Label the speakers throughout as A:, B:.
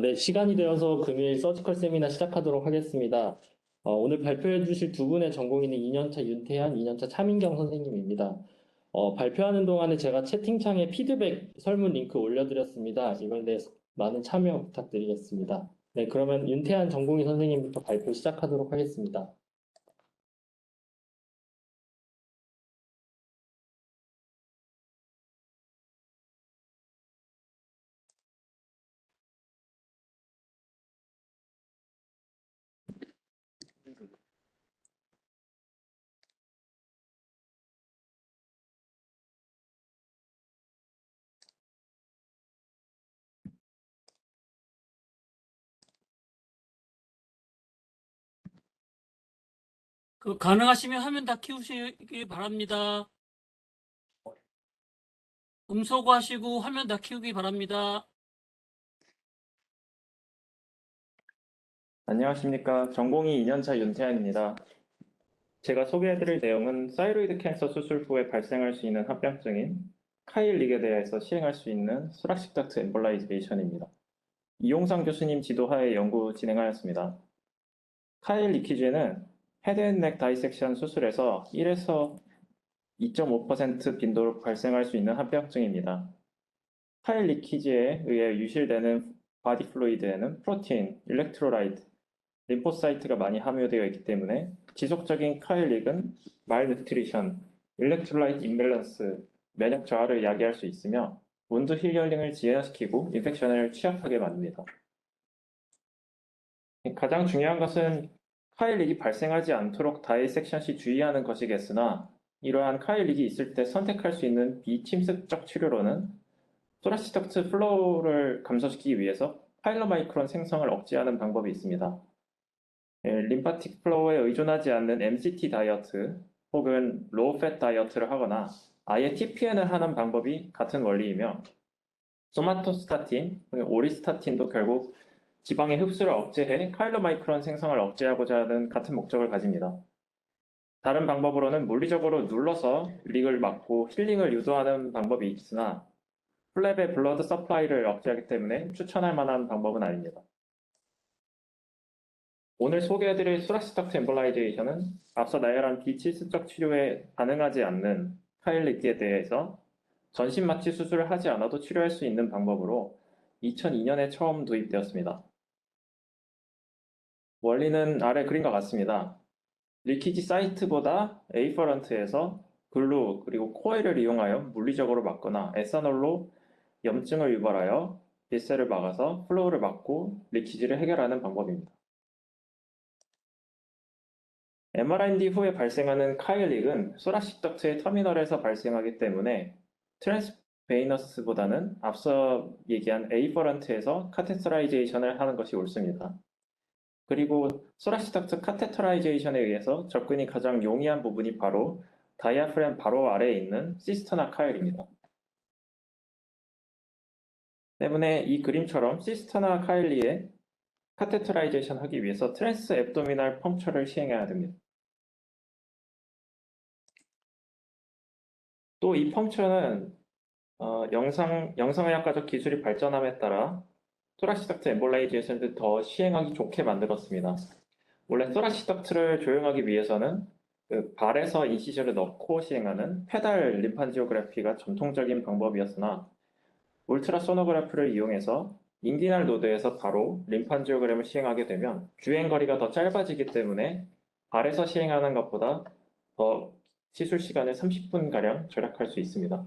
A: 네, 시간이 되어서 금일 서지컬 세미나 시작하도록 하겠습니다. 오늘 발표해 주실 두 분의 전공인은 2년차 윤태한, 2년차 차민경 선생님입니다. 발표하는 동안에 제가 채팅창에 피드백 설문 링크 올려드렸습니다. 이거에 대해서 많은 참여 부탁드리겠습니다. 네, 그러면 윤태한 전공인 선생님부터 발표 시작하도록 하겠습니다.
B: 가능하시면 화면 다 키우시기 바랍니다. 음소거하시고 화면 다 키우기 바랍니다.
C: 안녕하십니까. 전공의 2년차 윤태한입니다. 제가 소개해드릴 내용은 사이로이드 캔서 수술 후에 발생할 수 있는 합병증인 카일 리게 대해서 시행할 수 있는 수락식 덕트 엠볼라이제이션입니다. 이용상 교수님 지도하에 연구 진행하였습니다. 카일 리키즈는 헤드앤넥 다이섹션 수술에서 1에서 2.5% 빈도로 발생할 수 있는 합병증입니다. 카일 리키즈에 의해 유실되는 바디 플루이드에는 프로틴, 일렉트로라이트, 림포사이트가 많이 함유되어 있기 때문에 지속적인 카일릭은 말뉴트리션, 일렉트로라이트 임밸런스, 면역 저하를 야기할 수 있으며 원두 힐링을 지연시키고 인펙션을 취약하게 만듭니다. 가장 중요한 것은 카일릭이 발생하지 않도록 다이섹션 시 주의하는 것이겠으나 이러한 카일릭이 있을 때 선택할 수 있는 비침습적 치료로는 소라시덕트 플로우를 감소시키기 위해서 파일로마이크론 생성을 억제하는 방법이 있습니다. 림파틱 플로우에 의존하지 않는 MCT 다이어트 혹은 로우 팻 다이어트를 하거나 아예 TPN을 하는 방법이 같은 원리이며 소마토스타틴, 오리스타틴도 결국 지방의 흡수를 억제해 카일로마이크론 생성을 억제하고자 하는 같은 목적을 가집니다. 다른 방법으로는 물리적으로 눌러서 릭을 막고 힐링을 유도하는 방법이 있으나 플랩의 블러드 서플라이를 억제하기 때문에 추천할 만한 방법은 아닙니다. 오늘 소개해드릴 수락시덕트 엠볼라이제이션은 앞서 나열한 비치수적 치료에 반응하지 않는 카일리티에 대해서 전신 마취 수술을 하지 않아도 치료할 수 있는 방법으로 2002년에 처음 도입되었습니다. 원리는 아래 그림과 같습니다. 리키지 사이트보다 에이퍼런트에서 글루 그리고 코일을 이용하여 물리적으로 막거나 에사놀로 염증을 유발하여 빗셀을 막아서 플로우를 막고 리키지를 해결하는 방법입니다. MRND 후에 발생하는 카일릭은 소라식 덕트의 터미널에서 발생하기 때문에 트랜스베이너스보다는 앞서 얘기한 에이퍼런트에서 카테터라이제이션을 하는 것이 옳습니다. 그리고 소라식 덕트 카테터라이제이션에 의해서 접근이 가장 용이한 부분이 바로 다이아프램 바로 아래에 있는 시스터나 카일입니다. 때문에 이 그림처럼 시스터나 카일리에 카테터라이제이션 하기 위해서 트랜스 앱도미널 펑처를 시행해야 됩니다. 또 이 펑처는 영상의학과적 기술이 발전함에 따라 소라시덕트 엠볼라이제이션을 더 시행하기 좋게 만들었습니다. 원래 소라시덕트를 조용하기 위해서는 그 발에서 인시저를 넣고 시행하는 페달 림판지오그래피가 전통적인 방법이었으나 울트라소노그래프를 이용해서 인기날 노드에서 바로 림판지오그램을 시행하게 되면 주행거리가 더 짧아지기 때문에 발에서 시행하는 것보다 더 시술 시간을 30분가량 절약할 수 있습니다.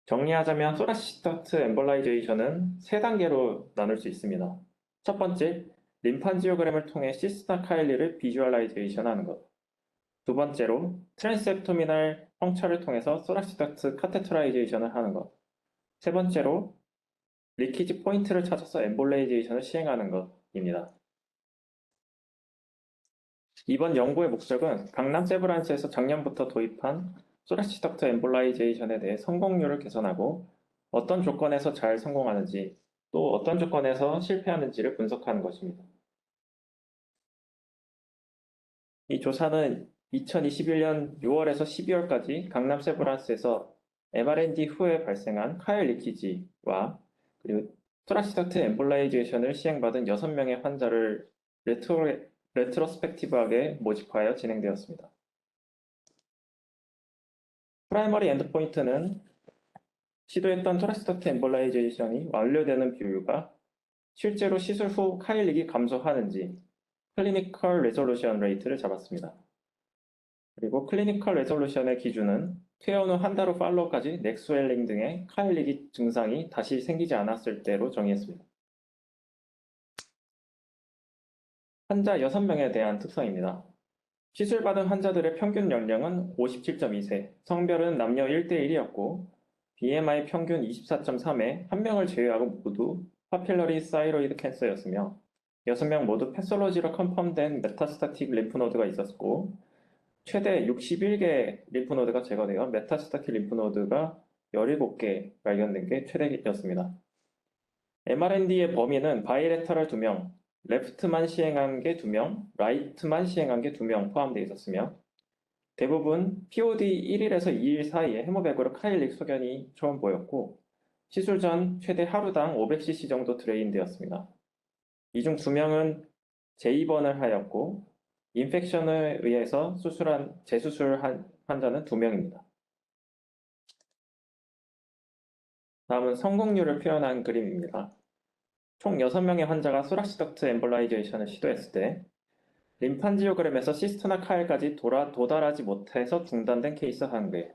C: 정리하자면 소라시덕트 엠볼라이제이션은 세 단계로 나눌 수 있습니다. 첫 번째, 림판지오그램을 통해 시스나 카일리를 비주얼라이제이션 하는 것. 두 번째로, 트랜스앱토미널 펑처를 통해서 소라시덕트 카테터라이제이션을 하는 것. 세 번째로, 리키지 포인트를 찾아서 엠볼라이제이션을 시행하는 것입니다. 이번 연구의 목적은 강남 세브란스에서 작년부터 도입한 소라시덕트 엠볼라이제이션에 대해 성공률을 개선하고 어떤 조건에서 잘 성공하는지 또 어떤 조건에서 실패하는지를 분석하는 것입니다. 이 조사는 2021년 6월에서 12월까지 강남 세브란스에서 MRND 후에 발생한 카일 리키지와 그리고 토라시덕트 엠볼라이제이션을 시행받은 6명의 환자를 레트로스펙티브하게 모집하여 진행되었습니다. 프라이머리 엔드포인트는 시도했던 토라시덕트 엠볼라이제이션이 완료되는 비율과 실제로 시술 후 카일릭이 감소하는지 클리니컬 레졸루션 레이트를 잡았습니다. 그리고 클리니컬 레졸루션의 기준은 퇴원 후 한 달 후 팔로우까지 넥스웰링 등의 카일릭 증상이 다시 생기지 않았을 때로 정의했습니다. 환자 6명에 대한 특성입니다. 시술받은 환자들의 평균 연령은 57.2세, 성별은 남녀 1대1이었고 BMI 평균 24.3에 한 명을 제외하고 모두 파필러리 사이로이드 캔서였으며 6명 모두 패솔로지로 컨펌된 메타스타틱 림프노드가 있었고 최대 61개 림프노드가 제거되어 메타스타틱 림프노드가 17개 발견된 게 최대였습니다. MRND의 범위는 바이레터럴 2명, 레프트만 시행한 게 2명, 라이트만 시행한 게 2명 포함되어 있었으며 대부분 POD 1일에서 2일 사이에 헤모백으로 카일릭 소견이 처음 보였고 시술 전 최대 하루당 500cc 정도 드레인되었습니다. 이 중 2명은 재입원을 하였고 인펙션에 의해서 재수술한 환자는 2명입니다. 다음은 성공률을 표현한 그림입니다. 총 6명의 환자가 소라시덕트 엠볼라이제이션을 시도했을 때 림판지오그램에서 시스토나 카일까지 도달하지 못해서 중단된 케이스 1개,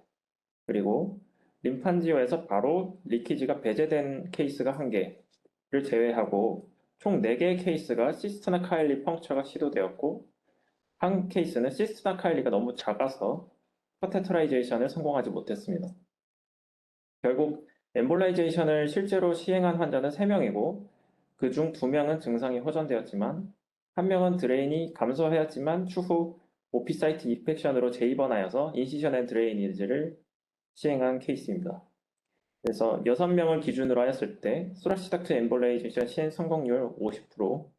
C: 그리고 림판지오에서 바로 리키지가 배제된 케이스가 1개를 제외하고 총 4개의 케이스가 시스토나 카일리 펑처가 시도되었고 한 케이스는 시스토나 카일리가 너무 작아서 카테터라이제이션을 성공하지 못했습니다. 결국 엠볼라이제이션을 실제로 시행한 환자는 3명이고 그 중 2명은 증상이 호전되었지만 1명은 드레인이 감소하였지만 추후 오피사이트 인펙션으로 재입원하여서 인시션 앤 드레이니지를 시행한 케이스입니다. 그래서 6명을 기준으로 하였을 때 소라시덕트 엠볼라이제이션 시행 성공률 50%,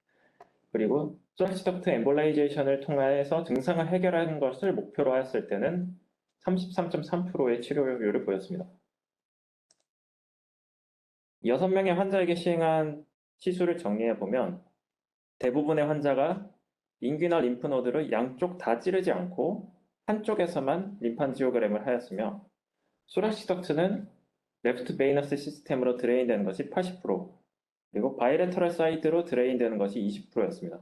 C: 그리고 소라시덕트 엠볼라이제이션을 통해서 증상을 해결하는 것을 목표로 하였을 때는 33.3%의 치료율을 보였습니다. 6명의 환자에게 시행한 시술을 정리해보면 대부분의 환자가 인귀나 림프노드를 양쪽 다 찌르지 않고 한쪽에서만 림판지오그램을 하였으며 소라시덕트는 레프트 베이너스 시스템으로 드레인되는 것이 80%, 그리고 바이레터럴 사이드로 드레인되는 것이 20%였습니다.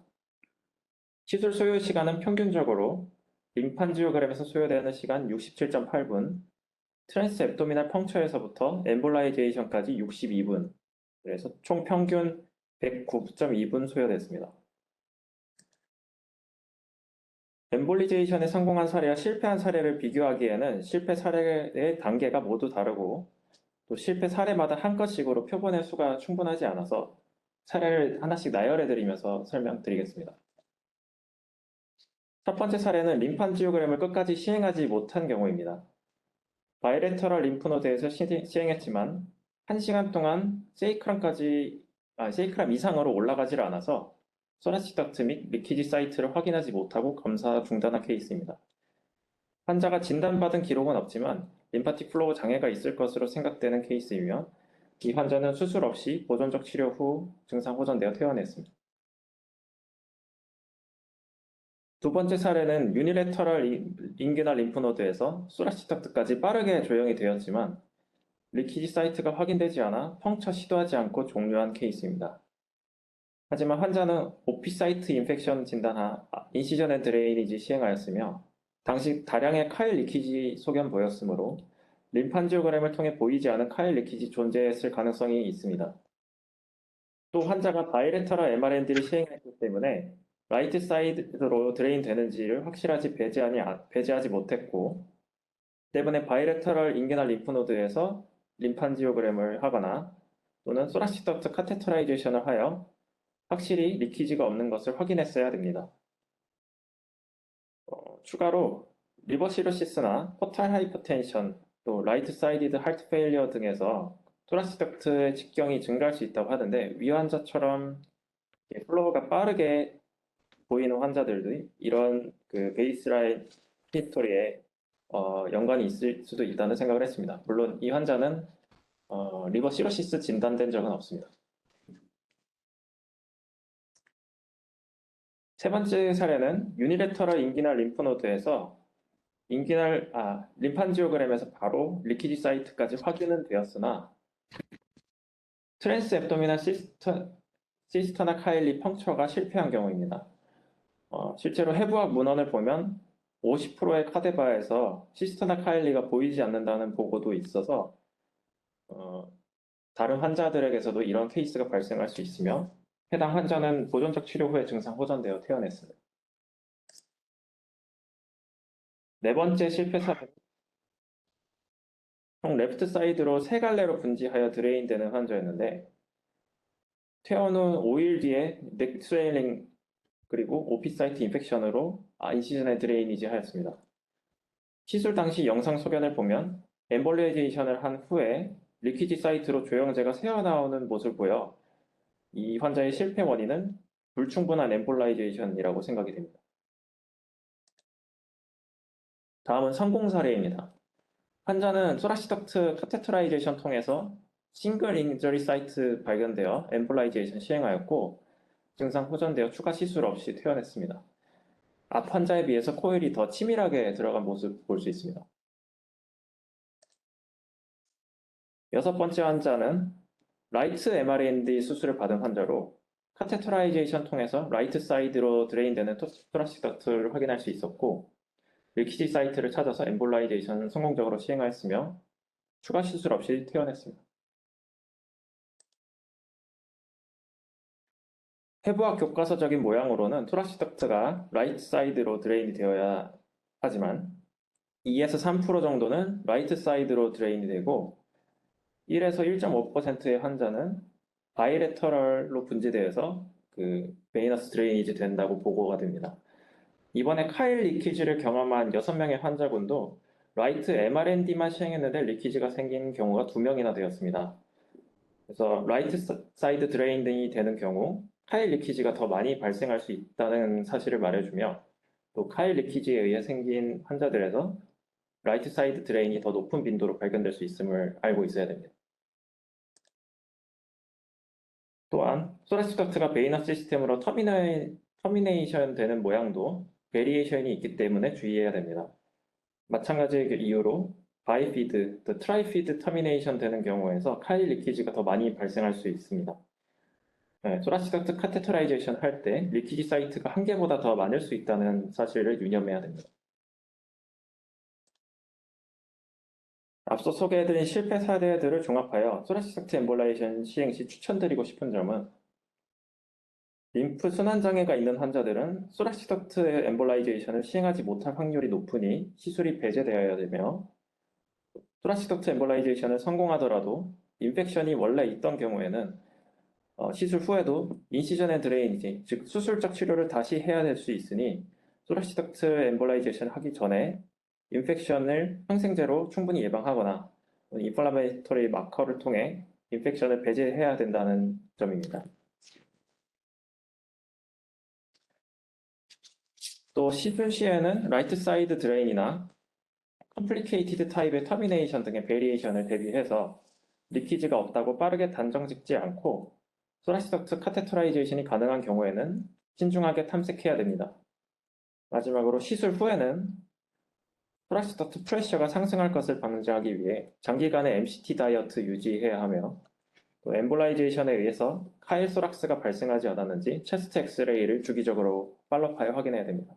C: 시술 소요 시간은 평균적으로 림판지오그램에서 소요되는 시간 67.8분, 트랜스 앱도미널 펑처에서부터 엠볼라이제이션까지 62분, 그래서 총 평균 109.2분 소요됐습니다. 엠볼리제이션에 성공한 사례와 실패한 사례를 비교하기에는 실패 사례의 단계가 모두 다르고 또 실패 사례마다 한 건씩으로 표본의 수가 충분하지 않아서 사례를 하나씩 나열해드리면서 설명드리겠습니다. 첫 번째 사례는 림판지오그램을 끝까지 시행하지 못한 경우입니다. 바이레터럴 림프노드에서 시행했지만 1시간 동안 세이크람 이상으로 올라가질 않아서 소라시덕트 및 리키지 사이트를 확인하지 못하고 검사 중단한 케이스입니다. 환자가 진단받은 기록은 없지만 림파틱 플로우 장애가 있을 것으로 생각되는 케이스이며 이 환자는 수술 없이 보존적 치료 후 증상 호전되어 퇴원했습니다. 두 번째 사례는 유니레터럴 인귀나 림프노드에서 소라시덕트까지 빠르게 조정이 되었지만 리키지 사이트가 확인되지 않아 펑처 시도하지 않고 종료한 케이스입니다. 하지만 환자는 오피사이트 인펙션 진단하 인시전 앤 드레이니지 시행하였으며 당시 다량의 카일 리키지 소견 보였으므로 림판지오그램을 통해 보이지 않은 카일 리키지 존재했을 가능성이 있습니다. 또 환자가 바이레터럴 MRND를 시행했기 때문에 라이트 사이드로 드레인 되는지를 확실하지 배제하지 못했고 때문에 바이레터럴 인게나 림프노드에서 림판지오그램을 하거나 또는 소라시덕트 카테터라이제이션을 하여 확실히 리키지가 없는 것을 확인했어야 됩니다. 추가로 리버시로시스나 포탈 하이퍼텐션, 또 라이트 사이디드 하트 페일리어 등에서 토라시덕트의 직경이 증가할 수 있다고 하는데 위 환자처럼 플로우가 빠르게 보이는 환자들도 이런 그 베이스라인 히스토리에 연관이 있을 수도 있다는 생각을 했습니다. 물론 이 환자는 리버 시로시스 진단된 적은 없습니다. 세 번째 사례는 유니레터럴 인기날 림프노드에서 림판지오그램에서 바로 리키지 사이트까지 확인은 되었으나 트랜스 앱도미널 시스터나 카일리 펑처가 실패한 경우입니다. 실제로 해부학 문헌을 보면 50%의 카데바에서 시스터나 카일리가 보이지 않는다는 보고도 있어서 다른 환자들에게서도 이런 케이스가 발생할 수 있으며 해당 환자는 보존적 치료 후에 증상 호전되어 퇴원했습니다. 네 번째 실패 사례는 총 레프트 사이드로 세 갈래로 분지하여 드레인되는 환자였는데 퇴원 후 5일 뒤에 넥 스웨일링 그리고 오피사이트 인펙션으로 인시전에 드레이니지 하였습니다. 시술 당시 영상 소견을 보면 엠볼리제이션을 한 후에 리퀴지 사이트로 조영제가 새어나오는 모습을 보여 이 환자의 실패 원인은 불충분한 엠볼라이제이션이라고 생각이 됩니다. 다음은 성공 사례입니다. 환자는 소라시덕트 카테터라이제이션 통해서 싱글 인저리 사이트 발견되어 엠볼라이제이션 시행하였고 증상 호전되어 추가 시술 없이 퇴원했습니다. 앞 환자에 비해서 코일이 더 치밀하게 들어간 모습 볼 수 있습니다. 여섯 번째 환자는 라이트 MRND 수술을 받은 환자로 카테터라이제이션 통해서 라이트 사이드로 드레인되는 토라식 덕트를 확인할 수 있었고 리키지 사이트를 찾아서 엠볼라이제이션을 성공적으로 시행하였으며 추가 시술 없이 퇴원했습니다. 해부학 교과서적인 모양으로는 토라식 덕트가 라이트 사이드로 드레인이 되어야 하지만 2에서 3% 정도는 라이트 사이드로 드레인이 되고 1에서 1.5%의 환자는 바이레터럴로 분지되어서 베이너스 드레이니지 된다고 보고가 됩니다. 이번에 카일 리키지를 경험한 6명의 환자군도 라이트 MRND만 시행했는데 리키지가 생긴 경우가 2명이나 되었습니다. 그래서 라이트 사이드 드레인이 되는 경우 카일 리키지가 더 많이 발생할 수 있다는 사실을 말해주며 또 카일 리키지에 의해 생긴 환자들에서 라이트 사이드 드레인이 더 높은 빈도로 발견될 수 있음을 알고 있어야 됩니다. 또한 소라시 덕트가 베이너 시스템으로 터미네이션 되는 모양도 베리에이션이 있기 때문에 주의해야 됩니다. 마찬가지 이유로 바이피드, 트라이피드 터미네이션 되는 경우에서 카일 리키지가 더 많이 발생할 수 있습니다. 소라시 덕트 카테터라이제이션 할 때 리키지 사이트가 한 개보다 더 많을 수 있다는 사실을 유념해야 됩니다. 앞서 소개해드린 실패 사례들을 종합하여 소라시 덕트 엠볼라이션 시행 시 추천드리고 싶은 점은 림프 순환 장애가 있는 환자들은 소라시 덕트 엠볼라이제이션을 시행하지 못할 확률이 높으니 시술이 배제되어야 되며 소라시 덕트 엠볼라이제이션을 성공하더라도 인펙션이 원래 있던 경우에는 시술 후에도 인시전 앤 드레이니지, 즉 수술적 치료를 다시 해야 될 수 있으니 소라시 덕트 엠볼라이제이션 하기 전에 인펙션을 항생제로 충분히 예방하거나 인플라메이터리 마커를 통해 인펙션을 배제해야 된다는 점입니다. 또 시술 시에는 라이트 사이드 드레인이나 컴플리케이티드 타입의 터미네이션 등의 베리에이션을 대비해서 리키지가 없다고 빠르게 단정 짓지 않고 소라시 덕트 카테터라이제이션이 가능한 경우에는 신중하게 탐색해야 됩니다. 마지막으로 시술 후에는 소라시 덕트 프레셔가 상승할 것을 방지하기 위해 장기간의 MCT 다이어트 유지해야 하며 또 엠볼라이제이션에 의해서 카일소락스가 발생하지 않았는지 체스트 엑스레이를 주기적으로 팔로우하여 확인해야 됩니다.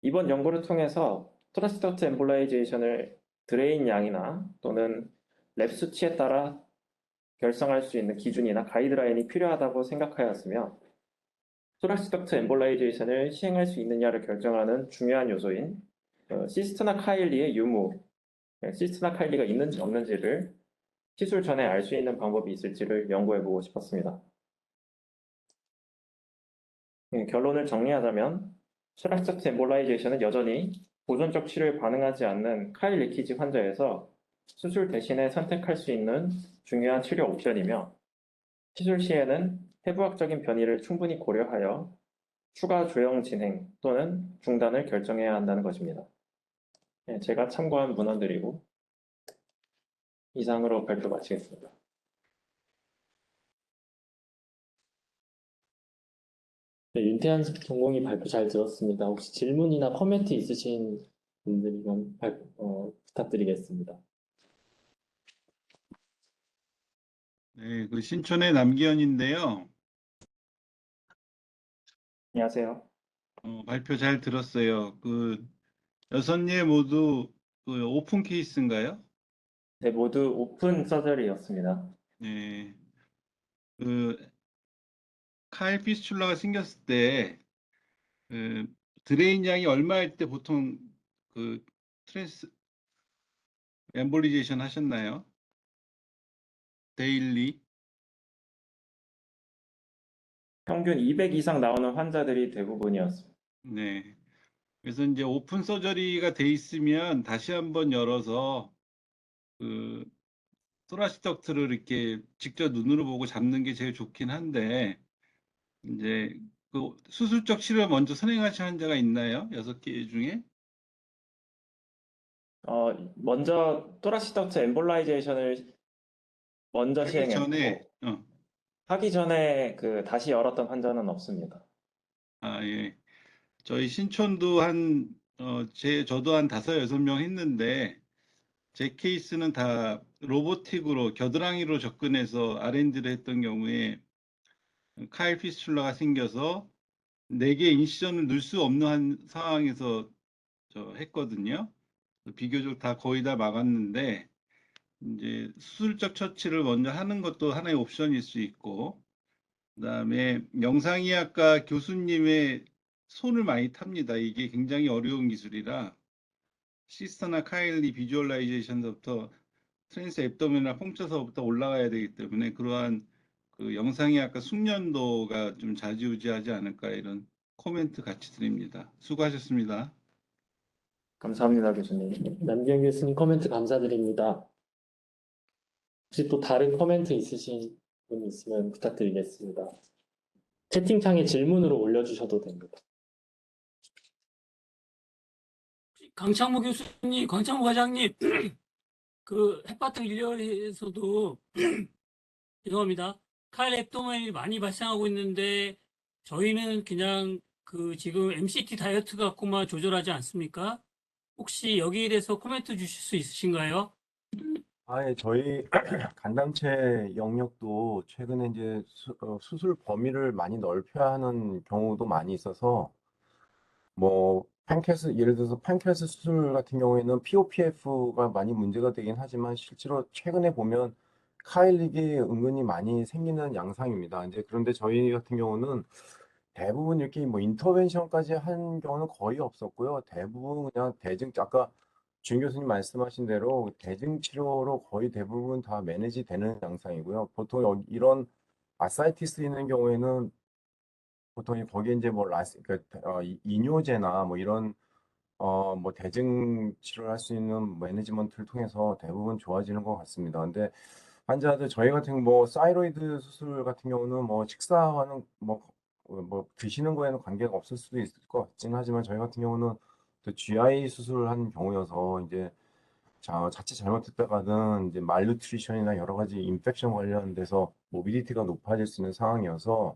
C: 이번 연구를 통해서 소라시 덕트 엠볼라이제이션을 드레인 양이나 또는 랩 수치에 따라 결정할 수 있는 기준이나 가이드라인이 필요하다고 생각하였으며 소라시 덕트 엠볼라이제이션을 시행할 수 있느냐를 결정하는 중요한 요소인 시스트나 카일리의 유무, 시스트나 카일리가 있는지 없는지를 시술 전에 알 수 있는 방법이 있을지를 연구해보고 싶었습니다. 결론을 정리하자면 소라시 덕트 엠볼라이제이션은 여전히 보존적 치료에 반응하지 않는 카일 리키지 환자에서 수술 대신에 선택할 수 있는 중요한 치료 옵션이며 시술 시에는 해부학적인 변이를 충분히 고려하여 추가 조영 진행 또는 중단을 결정해야 한다는 것입니다. 제가 참고한 문헌들이고 이상으로 발표 마치겠습니다.
A: 네, 윤태한 전공의 발표 잘 들었습니다. 혹시 질문이나 코멘트 있으신 분들이면 부탁드리겠습니다.
D: 네, 그 신촌의 남기현인데요.
C: 안녕하세요.
D: 발표 잘 들었어요. 그 여섯 예 모두 그 오픈 케이스인가요?
C: 네, 모두 오픈 서저리였습니다.
D: 네, 그 카일 피스출라가 생겼을 때 그 드레인 양이 얼마일 때 보통 그 트랜스 엠볼리제이션 하셨나요? 데일리?
C: 평균 200 이상 나오는 환자들이 대부분이었습니다.
D: 네. 그래서 이제 오픈 서저리가 돼 있으면 다시 한번 열어서 그 토라식 덕트를 이렇게 직접 눈으로 보고 잡는 게 제일 좋긴 한데 이제 그 수술적 치료를 먼저 선행하신 환자가 있나요? 6개 중에?
C: 먼저 토라식 덕트 엠볼라이제이션을 먼저
D: 하기 전에
C: 시행했고 하기 전에 다시 열었던 환자는 없습니다.
D: 예. 저희 신촌도 저도 한 5-6명 했는데 제 케이스는 다 로보틱으로 겨드랑이로 접근해서 R&D를 했던 경우에 카일 피스출라가 생겨서 4개 인시전을 넣을 수 없는 상황에서 했거든요. 비교적 다 거의 다 막았는데 이제 수술적 처치를 먼저 하는 것도 하나의 옵션일 수 있고, 그다음에 영상의학과 교수님의 손을 많이 탑니다. 이게 굉장히 어려운 기술이라 시스터나 카일리 비주얼라이제이션부터 트랜스 앱도미널 펑쳐서부터 올라가야 되기 때문에 그러한 그 영상의학과 숙련도가 좀 좌지우지하지 않을까 이런 코멘트 같이 드립니다. 수고하셨습니다.
C: 감사합니다, 교수님.
A: 남기현 교수님 코멘트 감사드립니다. 혹시 또 다른 코멘트 있으신 분 있으면 부탁드리겠습니다. 채팅창에 질문으로 올려주셔도 됩니다.
B: 강창모 교수님, 강창모 과장님, 그 햇바트 인류에서도 죄송합니다. 칼 앱도멘이 많이 발생하고 있는데 저희는 그냥 그 지금 MCT 다이어트 갖고만 조절하지 않습니까? 혹시 여기에 대해서 코멘트 주실 수 있으신가요?
E: 예, 저희 간담체 영역도 최근에 이제 수술 범위를 많이 넓혀야 하는 경우도 많이 있어서 뭐 예를 들어서 팬케스 수술 같은 경우에는 POPF가 많이 문제가 되긴 하지만 실제로 최근에 보면 카일릭이 은근히 많이 생기는 양상입니다. 이제 그런데 저희 같은 경우는 대부분 이렇게 뭐 인터벤션까지 한 경우는 거의 없었고요. 대부분 그냥 아까 준 교수님 말씀하신 대로 대증 치료로 거의 대부분 다 매니지 되는 양상이고요. 보통 이런 아사이티스 있는 경우에는 보통 거기에 이제 뭐 이뇨제나 뭐 이런 뭐 대증 치료를 할 수 있는 매니지먼트를 통해서 대부분 좋아지는 것 같습니다. 근데 환자들 저희 같은 뭐 사이로이드 수술 같은 경우는 뭐 식사와는 뭐 드시는 거에는 관계가 없을 수도 있을 것 같긴 하지만 저희 같은 경우는 또 GI 수술을 한 경우여서 이제 자칫 잘못했다가는 이제 말뉴트리션이나 여러 가지 인펙션 관련돼서 모빌리티가 높아질 수 있는 상황이어서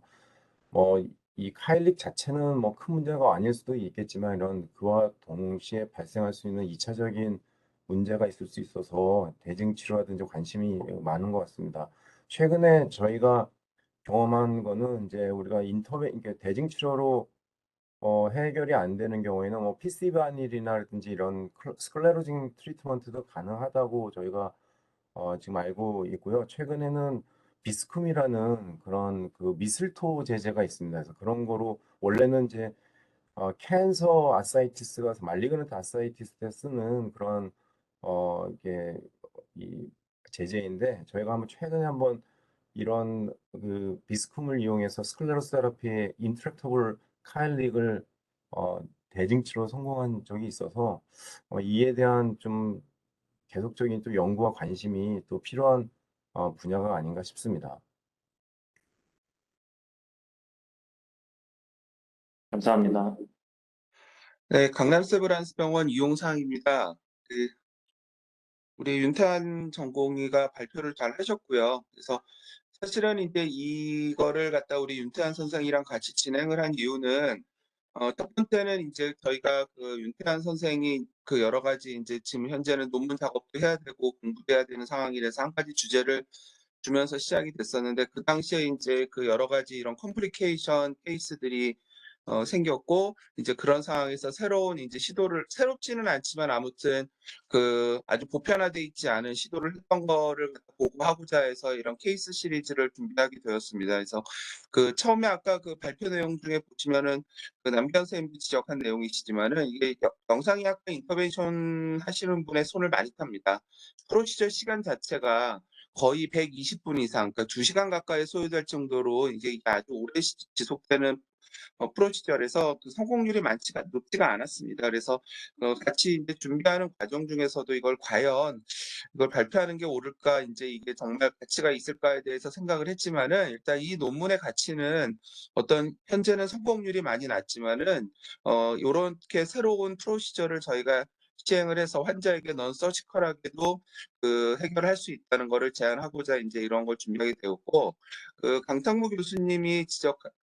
E: 뭐 이 카일릭 자체는 뭐 큰 문제가 아닐 수도 있겠지만 이런 그와 동시에 발생할 수 있는 2차적인 문제가 있을 수 있어서 대증 치료라든지 관심이 많은 것 같습니다. 최근에 저희가 경험한 거는 이제 우리가 이게 대증 치료로 해결이 안 되는 경우에는 뭐 피시바닐이나든지 이런 스클레로징 트리트먼트도 가능하다고 저희가 지금 알고 있고요. 최근에는 비스쿰이라는 그런 그 미슬토 제제가 있습니다. 그래서 그런 거로 원래는 이제 캔서 아사이티스가 말리그넌트 아사이티스 때 쓰는 그런 이게 이 제제인데 저희가 최근에 한번 이런 그 비스쿰을 이용해서 스클레로스 테라피의 인트랙터블 카일릭을 어, 대증치로 성공한 적이 있어서 이에 대한 좀 계속적인 또 연구와 관심이 또 필요한 분야가 아닌가 싶습니다.
C: 감사합니다.
F: 네, 강남 세브란스 병원 유용상입니다. 우리 윤태한 전공의가 발표를 잘 하셨고요. 그래서 사실은 이제 이거를 갖다 우리 윤태한 선생이랑 같이 진행을 한 이유는 첫 번째는 이제 저희가 그 윤태한 선생이 그 여러 가지 이제 지금 현재는 논문 작업도 해야 되고 공부도 해야 되는 상황이라서 한 가지 주제를 주면서 시작이 됐었는데 그 당시에 이제 그 여러 가지 이런 컴플리케이션 케이스들이 생겼고 이제 그런 상황에서 새로운 이제 시도를 새롭지는 않지만 아무튼 그 아주 보편화돼 있지 않은 시도를 했던 거를 보고하고자 해서 이런 케이스 시리즈를 준비하게 되었습니다. 그래서 그 처음에 아까 그 발표 내용 중에 보시면은 그 남기현 선생님도 지적한 내용이시지만은 이게 영상의학과 인터벤션 하시는 분의 손을 많이 탑니다. 프로시저 시간 자체가 거의 120분 이상, 그러니까 2시간 가까이 소요될 정도로 이게 아주 오래 지속되는 프로시저에서 그 성공률이 높지가 않았습니다. 그래서 같이 이제 준비하는 과정 중에서도 이걸 과연 이걸 발표하는 게 옳을까, 이제 이게 정말 가치가 있을까에 대해서 생각을 했지만은 일단 이 논문의 가치는 어떤 현재는 성공률이 많이 낮지만은 요렇게 새로운 프로시저를 저희가 시행을 해서 환자에게 넌 서지컬하게도 그 해결할 수 있다는 거를 제안하고자 이제 이런 걸 준비하게 되었고, 그 강창무 교수님이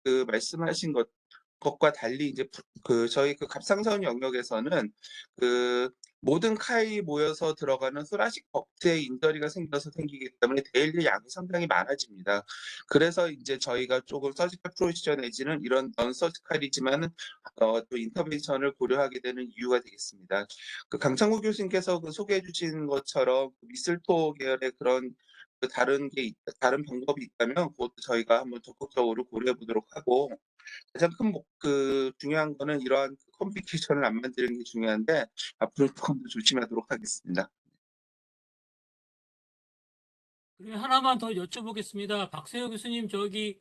F: 그 말씀하신 것과 달리 이제 그 저희 그 갑상선 영역에서는 그 모든 카일이 모여서 들어가는 소라식 덕트에 인저리가 생기기 때문에 데일리 양이 상당히 많아집니다. 그래서 이제 저희가 조금 서지컬 프로시저 내지는 이런 넌 서지컬이지만은 또 인터벤션을 고려하게 되는 이유가 되겠습니다. 그 강창구 교수님께서 그 소개해 주신 것처럼 그 미슬토 계열의 그런 그 다른 방법이 있다면 그것도 저희가 한번 적극적으로 고려해 보도록 하고, 가장 큰 그 중요한 거는 이러한 컴플리케이션을 안 만드는 게 중요한데 앞으로 조금 더 조심하도록 하겠습니다.
B: 그리고 하나만 더 여쭤보겠습니다. 박세호 교수님, 저기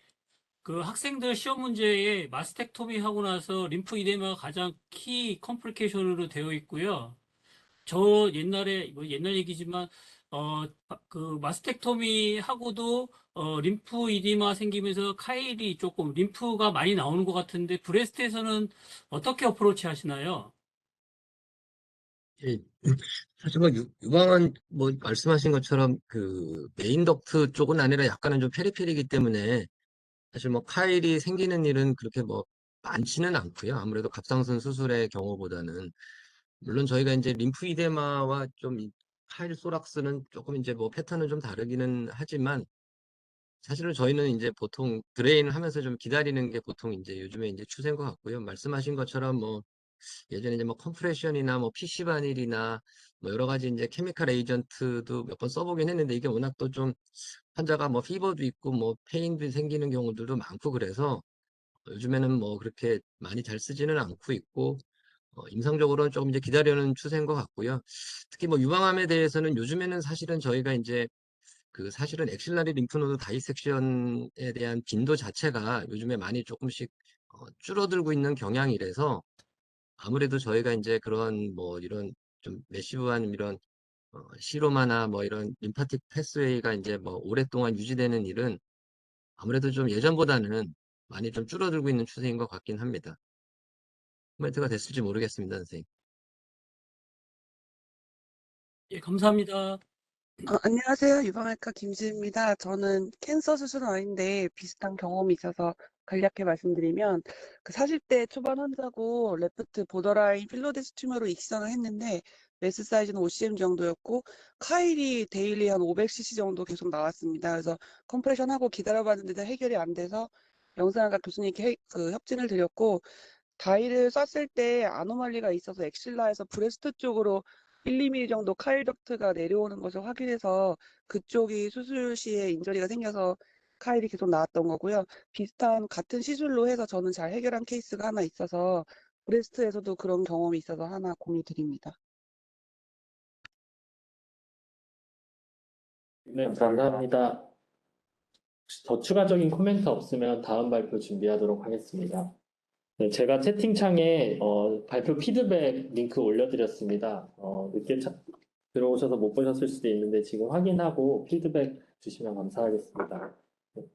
B: 그 학생들 시험 문제에 마스텍토미 하고 나서 림프 이데마가 가장 키 컴플리케이션으로 되어 있고요. 저 옛날에 뭐 옛날 얘기지만 그 마스텍토미 하고도 림프 이디마 생기면서 카일이 조금 림프가 많이 나오는 것 같은데 브레스트에서는 어떻게 어프로치 하시나요?
G: 예, 사실 뭐 유방은 뭐 말씀하신 것처럼 그 메인 덕트 쪽은 아니라 약간은 좀 페리페리이기 때문에 사실 뭐 카일이 생기는 일은 그렇게 뭐 많지는 않고요. 아무래도 갑상선 수술의 경우보다는 물론 저희가 이제 림프이데마와 좀 카일 소락스는 조금 이제 뭐 패턴은 좀 다르기는 하지만 사실은 저희는 이제 보통 드레인을 하면서 좀 기다리는 게 보통 이제 요즘에 이제 추세인 것 같고요. 말씀하신 것처럼 뭐 예전에 이제 뭐 컴프레션이나 뭐 PC바닐이나 뭐 여러 가지 이제 케미칼 에이전트도 몇 번 써보긴 했는데 이게 워낙 또 좀 환자가 뭐 피버도 있고 뭐 페인도 생기는 경우들도 많고 그래서 요즘에는 뭐 그렇게 많이 잘 쓰지는 않고 있고 임상적으로는 조금 이제 기다려는 추세인 것 같고요. 특히 뭐 유방암에 대해서는 요즘에는 사실은 저희가 이제 그 사실은 엑실라리 림프노드 다이섹션에 대한 빈도 자체가 요즘에 많이 조금씩 줄어들고 있는 경향이라서 아무래도 저희가 이제 그런 뭐 이런 좀 매시브한 이런 시로마나 뭐 이런 림파틱 패스웨이가 이제 뭐 오랫동안 유지되는 일은 아무래도 좀 예전보다는 많이 좀 줄어들고 있는 추세인 것 같긴 합니다. 코멘트가 됐을지 모르겠습니다, 선생님.
B: 예, 감사합니다.
H: 안녕하세요. 유방외과 김지입니다. 저는 캔서 수술은 아닌데 비슷한 경험이 있어서 간략히 말씀드리면 그 40대 초반 환자고 레프트 보더라인 필로데스 튜머로 익선을 했는데 메스 사이즈는 5cm 정도였고 카일이 데일리 한 500cc 정도 계속 나왔습니다. 그래서 컴프레션하고 기다려봤는데 해결이 안 돼서 영상학과 교수님께 그 협진을 드렸고 다이를 쐈을 때 아노말리가 있어서 엑실라에서 브레스트 쪽으로 1~2mm 정도 카일 덕트가 내려오는 것을 확인해서 그쪽이 수술 시에 인저리가 생겨서 카일이 계속 나왔던 거고요. 비슷한 같은 시술로 해서 저는 잘 해결한 케이스가 하나 있어서 브레스트에서도 그런 경험이 있어서 하나 공유 드립니다.
A: 네, 감사합니다. 혹시 더 추가적인 코멘트 없으면 다음 발표 준비하도록 하겠습니다. 네, 제가 채팅창에 발표 피드백 링크 올려드렸습니다. 늦게 들어오셔서 못 보셨을 수도 있는데 지금 확인하고 피드백 주시면 감사하겠습니다.